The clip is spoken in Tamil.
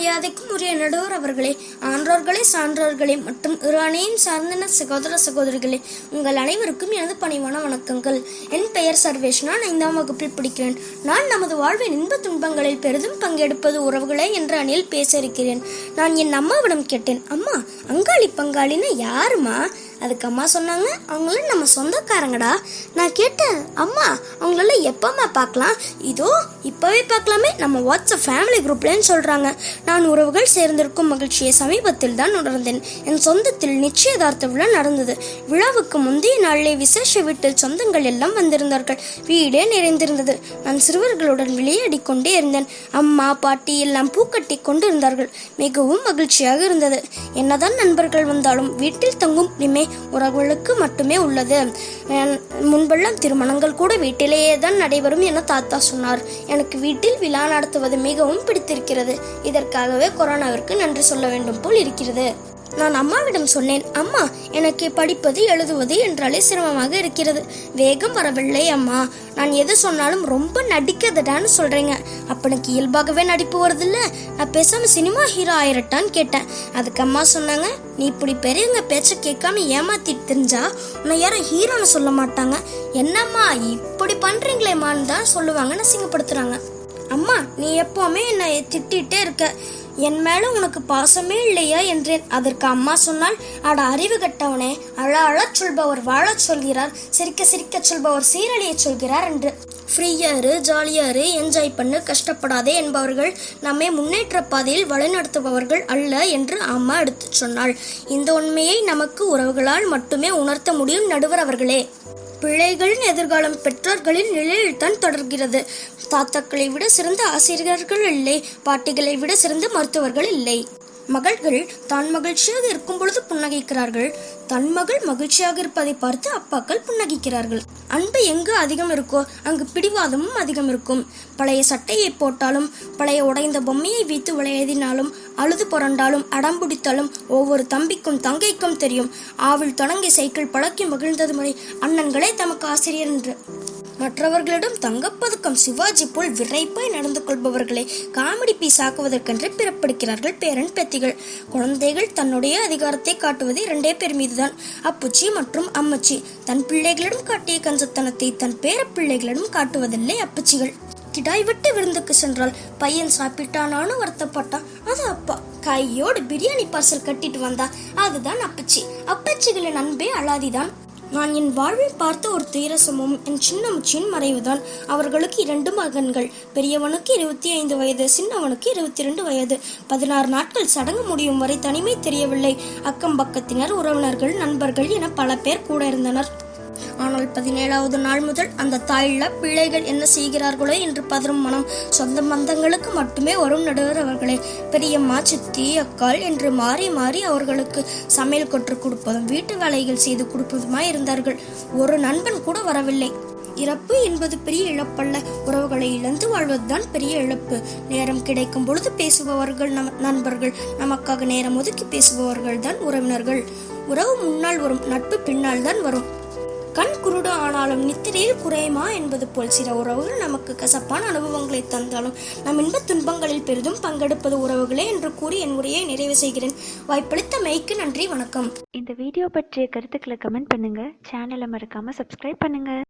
மரியாதைக்கும் உரிய நடுவர் அவர்களே, ஆன்றோர்களே, சான்றோர்களே மற்றும் இரானியின் சார்ந்த சகோதர சகோதரிகளே, உங்கள் அனைவருக்கும் எனது பணிவான வணக்கங்கள். என் பெயர் சர்வேஷ். நான் 5ஆம் வகுப்பில் படிக்கிறேன். நான் நமது வாழ்வின் இன்ப துன்பங்களில் பெரிதும் பங்கெடுப்பது உறவுகளே என்ற அணியில் பேச இருக்கிறேன். நான் என் அம்மாவிடம் கேட்டேன், அம்மா, அங்காளி பங்காளின்னா யாருமா? அதுக்கு அம்மா சொன்னாங்க, அவங்களும் நம்ம சொந்தக்காரங்கடா. நான் கேட்டேன், அம்மா அவங்களெல்லாம் எப்பம்மா பார்க்கலாம்? இதோ இப்போவே பார்க்கலாமே, நம்ம வாட்ஸ்அப் ஃபேமிலி குரூப்லன்னு சொல்கிறாங்க. நான் உறவுகள் சேர்ந்திருக்கும் மகிழ்ச்சியை சமீபத்தில் தான் உணர்ந்தேன். என் சொந்தத்தில் நிச்சயதார்த்த விழா நடந்தது. விழாவுக்கு முந்தைய நாளிலே விசேஷ வீட்டில் சொந்தங்கள் எல்லாம் வந்திருந்தார்கள். வீடே நிறைந்திருந்தது. நான் சிறுவர்களுடன் விளையாடி கொண்டே இருந்தேன். அம்மா பாட்டி எல்லாம் பூக்கட்டி கொண்டு இருந்தார்கள். மிகவும் மகிழ்ச்சியாக இருந்தது. என்னதான் நண்பர்கள் வந்தாலும் வீட்டில் தங்கும் உரிமை உறவுகளுக்கு மட்டுமே உள்ளது. முன்பெல்லாம் திருமணங்கள் கூட வீட்டிலேயே தான் நடைபெறும் என தாத்தா சொன்னார். எனக்கு வீட்டில் விழா நடத்துவது மிகவும் பிடித்திருக்கிறது. இதற்காகவே கொரோனாவிற்கு நன்றி சொல்ல வேண்டும் போல் இருக்கிறது. நான் அம்மாவிடம் சொன்னேன், அம்மா, எனக்கு படிப்பது எழுதுவது என்றாலே சிரமமாக இருக்கிறது. வேகம் வரவில்லை அம்மா. நான் எது சொன்னாலும் ரொம்ப நடிக்காதடான்னு சொல்றீங்க. அப்ப எனக்கு இயல்பாகவே நடிப்பு வருதில்ல. நான் பேசாம சினிமா ஹீரோ ஆயிரட்டான்னு கேட்டேன். அதுக்கு அம்மா சொன்னாங்க, நீ இப்படி பெரியவங்க பேச்ச கேட்காம ஏமாத்திட்டு தெரிஞ்சா உன்னை யாரும் ஹீரோன்னு சொல்ல மாட்டாங்க. என்னம்மா இப்படி பண்றீங்களேம்மான்னு தான் சொல்லுவாங்கன்னு அசிங்கப்படுத்துறாங்க. அம்மா, நீ எப்பவுமே என்னை திட்டிகிட்டே இருக்க. என் மேல உனக்கு பாசமே இல்லையா என்றேன். அதற்கு அம்மா சொன்னால், அட அறிவு கட்டவனே, அழச் சொல்பவர் வாழச் சொல்கிறார், சிரிக்க சிரிக்க சொல்பவர் சீரழிய சொல்கிறார் என்று. ஃப்ரீயாரு, ஜாலியாரு, என்ஜாய் பண்ணு, கஷ்டப்படாதே என்பவர்கள் நம்மை முன்னேற்ற பாதையில் வழிநடத்துபவர்கள் அல்ல என்று அம்மா எடுத்து சொன்னாள். இந்த உண்மையை நமக்கு உறவுகளால் மட்டுமே உணர்த்த முடியும் நடுவர் அவர்களே. பிள்ளைகளின் எதிர்காலம் பெற்றோர்களின் நிலையில் தான் தொடர்கிறது. தாத்தாக்களை விட சிறந்த ஆசிரியர்கள் இல்லை, பாட்டிகளை விட சிறந்த மருத்துவர்கள் இல்லை. மகள்கள் தான் மகிழ்ச்சியாக இருக்கும் பொழுது புன்னகைக்கிறார்கள். தன் மகள் மகிழ்ச்சியாக இருப்பதை பார்த்து அப்பாக்கள் புன்னகைக்கிறார்கள். அன்பு எங்கு அதிகம் இருக்கோ அங்கு பிடிவாதமும் அதிகம் இருக்கும். பழைய சட்டையை போட்டாலும், பழைய உடைந்த பொம்மையை வைத்து விளையாடினாலும், அழுது புரண்டாலும், அடம்பிடித்தாலும் ஒவ்வொரு தம்பிக்கும் தங்கைக்கும் தெரியும். ஆவில் தொடங்கி சைக்கிள் பழக்கி மகிழ்ந்தது முறை அண்ணன்களே தமக்கு ஆசிரியர் என்று. மற்றவர்களிடம் தங்கப்பதக்கம் சிவாஜி போல் விரைப்பாய் நடந்து கொள்பவர்களை காமெடி பீஸ் ஆக்குவதற்கென்று பிறப்படுகிறார்கள் பேரன் பேத்திகள். குழந்தைகள் தன்னுடைய அதிகாரத்தை காட்டுவது 2 பேர் மீதுதான், அப்புச்சி மற்றும் அம்மச்சி. தன் பிள்ளைகளிடம் காட்டிய கஞ்சத்தனத்தை தன் பேர பிள்ளைகளிடம் காட்டுவதில்லை அப்புச்சிகள். கிடாய் விட்டு விருந்துக்கு சென்றால் பையன் சாப்பிட்டானான்னு வருத்தப்பட்டான், அது அப்பா. கையோடு பிரியாணி பார்சல் கட்டிட்டு வந்தா அதுதான் அப்பச்சி. அப்பச்சிகளின் அன்பே அலாதிதான். நான் என் வாழ்வில் பார்த்த ஒரு துயரசமும் என் சின்னமுச்சியின் மறைவுதான். அவர்களுக்கு 2 மகன்கள். பெரியவனுக்கு 25 வயது, சின்னவனுக்கு 22 வயது. 16 நாட்கள் சடங்கு முடியும் வரை தனிமை தெரியவில்லை. அக்கம் பக்கத்தினர், உறவினர்கள், நண்பர்கள் என பல பேர் கூட இருந்தனர். ஆனால் 17வது நாள் முதல் அந்த தாயில்லா பிள்ளைகள் என்ன செய்கிறார்களோ என்று பதறும் மனம். சொந்த பந்தங்களுக்கு மட்டுமே வரும் நடுவர் அவர்களே. பெரியம்மா, சித்தி, அக்காள் என்று மாறி மாறி அவர்களுக்கு சமையல் கற்றுக் கொடுப்பதும் வீட்டு வேலைகள் செய்து கொடுப்பதுமாய் இருந்தார்கள். ஒரு நண்பன் கூட வரவில்லை. இறப்பு என்பது பெரிய இழப்பல்ல, உறவுகளை இழந்து வாழ்வதுதான் பெரிய இழப்பு. நேரம் கிடைக்கும் பொழுது பேசுபவர்கள் நண்பர்கள், நமக்காக நேரம் ஒதுக்கி பேசுபவர்கள் தான் உறவினர்கள். உறவு முன்னால் வரும், நட்பு பின்னால் தான் வரும். கண் குருடு ஆனாலும் நித்திரையில் குறையுமா என்பது போல் சில உறவுகள் நமக்கு கசப்பான அனுபவங்களை தந்தாலும் நம் இன்ப துன்பங்களில் பெரிதும் பங்கெடுப்பது உறவுகளே என்று கூறி என் உரையை நிறைவு செய்கிறேன். வாய்ப்பளித்த மைக்கு நன்றி, வணக்கம். இந்த வீடியோ பற்றிய கருத்துக்களை கமெண்ட் பண்ணுங்க. சேனலை மறக்காம சப்ஸ்கிரைப் பண்ணுங்க.